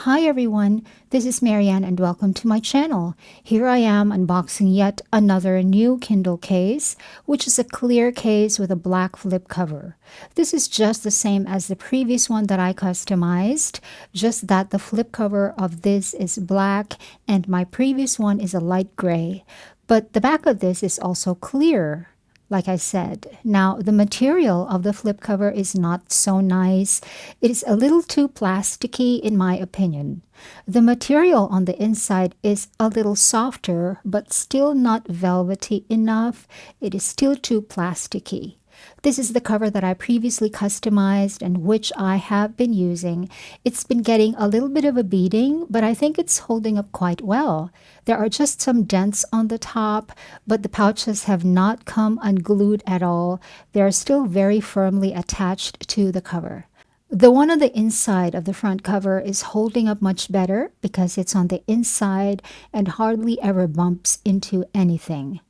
Hi everyone, this is Marianne and welcome to my channel. Here I am unboxing yet another new Kindle case, which is a clear case with a black flip cover. This is just the same as the previous one that I customized, just that the flip cover of this is black and my previous one is a light gray. But the back of this is also clear. Like I said. Now, the material of the flip cover is not so nice. It is a little too plasticky in my opinion. The material on the inside is a little softer, but still not velvety enough. It is still too plasticky. This is the cover that I previously customized and which I have been using. It's been getting a little bit of a beating, but I think it's holding up quite well. There are just some dents on the top, but the pouches have not come unglued at all. They are still very firmly attached to the cover. The one on the inside of the front cover is holding up much better because it's on the inside and hardly ever bumps into anything.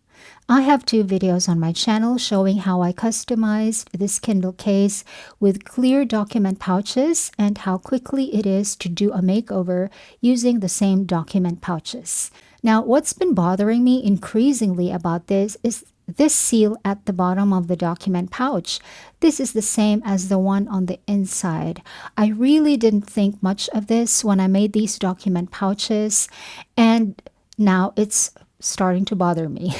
I have two videos on my channel showing how I customized this Kindle case with clear document pouches and how quickly it is to do a makeover using the same document pouches. Now, what's been bothering me increasingly about this is this seal at the bottom of the document pouch. This is the same as the one on the inside. I really didn't think much of this when I made these document pouches, and now it's starting to bother me.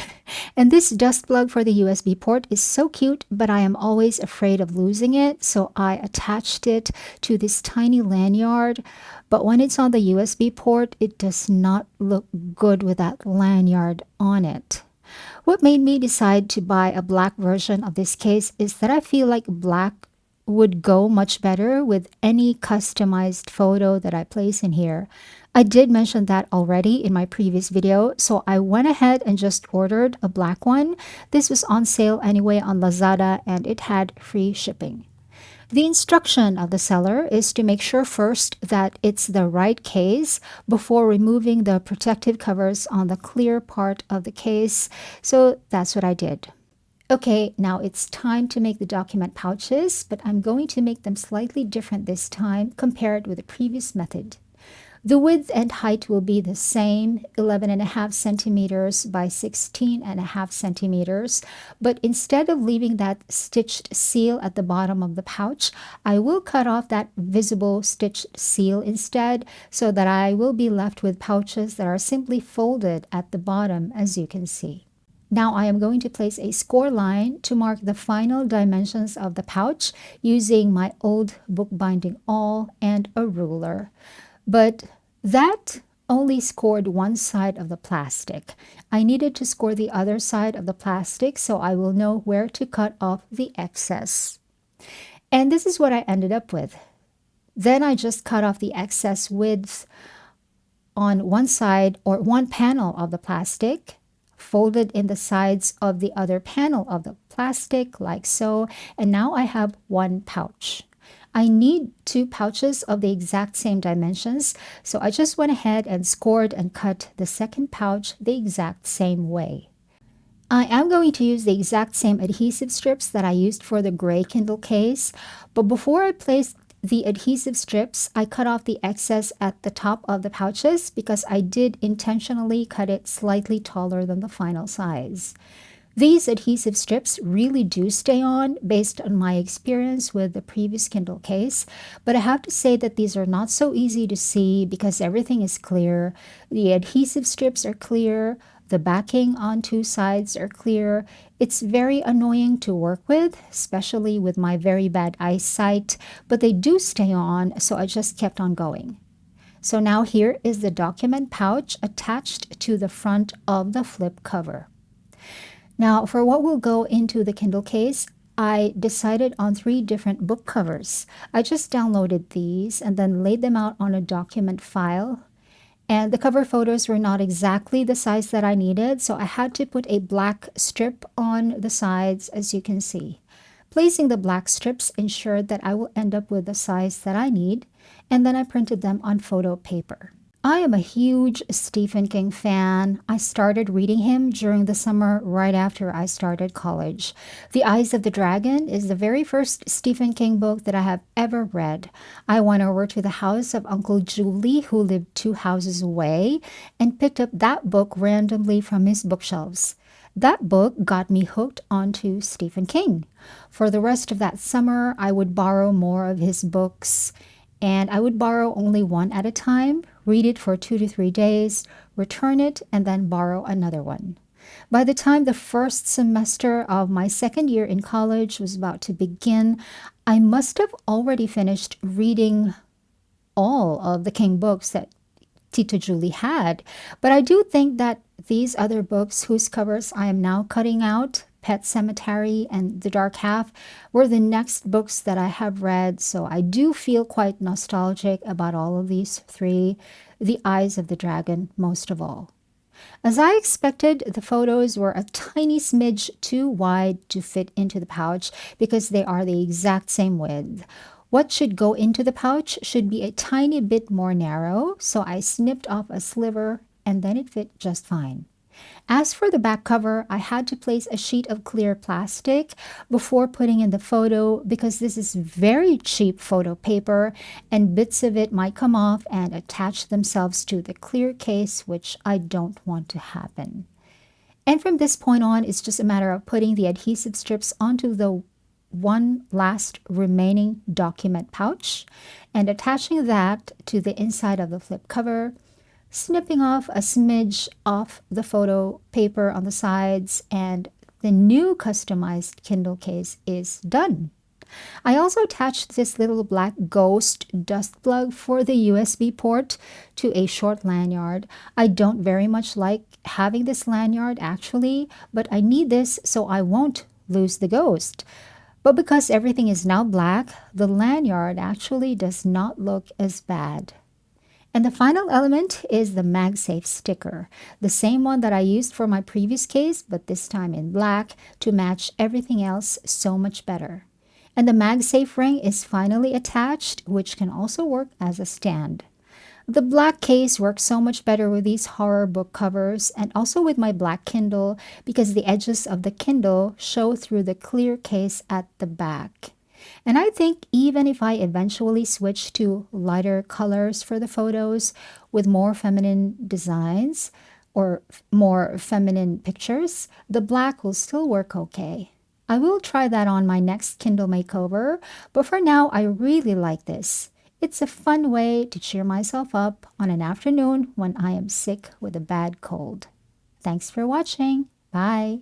And this dust plug for the USB port is so cute, but I am always afraid of losing it, so I attached it to this tiny lanyard. But when it's on the USB port, it does not look good with that lanyard on it. What made me decide to buy a black version of this case is that I feel like black would go much better with any customized photo that I place in here. I did mention that already in my previous video, so I went ahead and just ordered a black one. This was on sale anyway on Lazada and it had free shipping. The instruction of the seller is to make sure first that it's the right case before removing the protective covers on the clear part of the case, so that's what I did. Okay, now it's time to make the document pouches, but I'm going to make them slightly different this time compared with the previous method. The width and height will be the same, 11.5 centimeters by 16.5 centimeters, but instead of leaving that stitched seal at the bottom of the pouch, I will cut off that visible stitched seal instead, so that I will be left with pouches that are simply folded at the bottom, as you can see. Now I am going to place a score line to mark the final dimensions of the pouch using my old bookbinding awl and a ruler. But that only scored one side of the plastic. I needed to score the other side of the plastic so I will know where to cut off the excess. And this is what I ended up with. Then I just cut off the excess width on one side or one panel of the plastic, folded in the sides of the other panel of the plastic like so, and now I have one pouch. I need two pouches of the exact same dimensions, so I just went ahead and scored and cut the second pouch the exact same way. I am going to use the exact same adhesive strips that I used for the gray Kindle case, but before I place the adhesive strips, I cut off the excess at the top of the pouches because I did intentionally cut it slightly taller than the final size. These adhesive strips really do stay on based on my experience with the previous Kindle case, but I have to say that these are not so easy to see because everything is clear. The adhesive strips are clear. The backing on two sides are clear. It's very annoying to work with, especially with my very bad eyesight, but they do stay on, so I just kept on going. So now here is the document pouch attached to the front of the flip cover. Now for what will go into the Kindle case, I decided on 3 different book covers. I just downloaded these and then laid them out on a document file. And the cover photos were not exactly the size that I needed, so I had to put a black strip on the sides, as you can see. Placing the black strips ensured that I will end up with the size that I need, and then I printed them on photo paper. I am a huge Stephen King fan. I started reading him during the summer right after I started college. The Eyes of the Dragon is the very first Stephen King book that I have ever read. I went over to the house of Uncle Julie, who lived 2 houses away, and picked up that book randomly from his bookshelves. That book got me hooked onto Stephen King. For the rest of that summer, I would borrow more of his books, and I would borrow only one at a time, read it for 2 to 3 days, return it, and then borrow another one. By the time the first semester of my second year in college was about to begin, I must have already finished reading all of the King books that Tito Julie had. But I do think that these other books, whose covers I am now cutting out, Pet Cemetery and The Dark Half, were the next books that I have read. So I do feel quite nostalgic about all of these three, The Eyes of the Dragon most of all. As I expected, the photos were a tiny smidge too wide to fit into the pouch because they are the exact same width. What should go into the pouch should be a tiny bit more narrow, so I snipped off a sliver and then it fit just fine. As for the back cover, I had to place a sheet of clear plastic before putting in the photo because this is very cheap photo paper and bits of it might come off and attach themselves to the clear case, which I don't want to happen. And from this point on, it's just a matter of putting the adhesive strips onto the one last remaining document pouch and attaching that to the inside of the flip cover, snipping off a smidge off the photo paper on the sides, and the new customized Kindle case is done. I also attached this little black ghost dust plug for the USB port to a short lanyard. I don't very much like having this lanyard actually, but I need this so I won't lose the ghost. But because everything is now black, the lanyard actually does not look as bad. And the final element is the MagSafe sticker, the same one that I used for my previous case, but this time in black to match everything else so much better. And the MagSafe ring is finally attached, which can also work as a stand. The black case works so much better with these horror book covers and also with my black Kindle because the edges of the Kindle show through the clear case at the back. And I think even if I eventually switch to lighter colors for the photos with more feminine designs or more feminine pictures, the black will still work okay. I will try that on my next Kindle makeover, but for now I really like this. It's a fun way to cheer myself up on an afternoon when I am sick with a bad cold. Thanks for watching. Bye.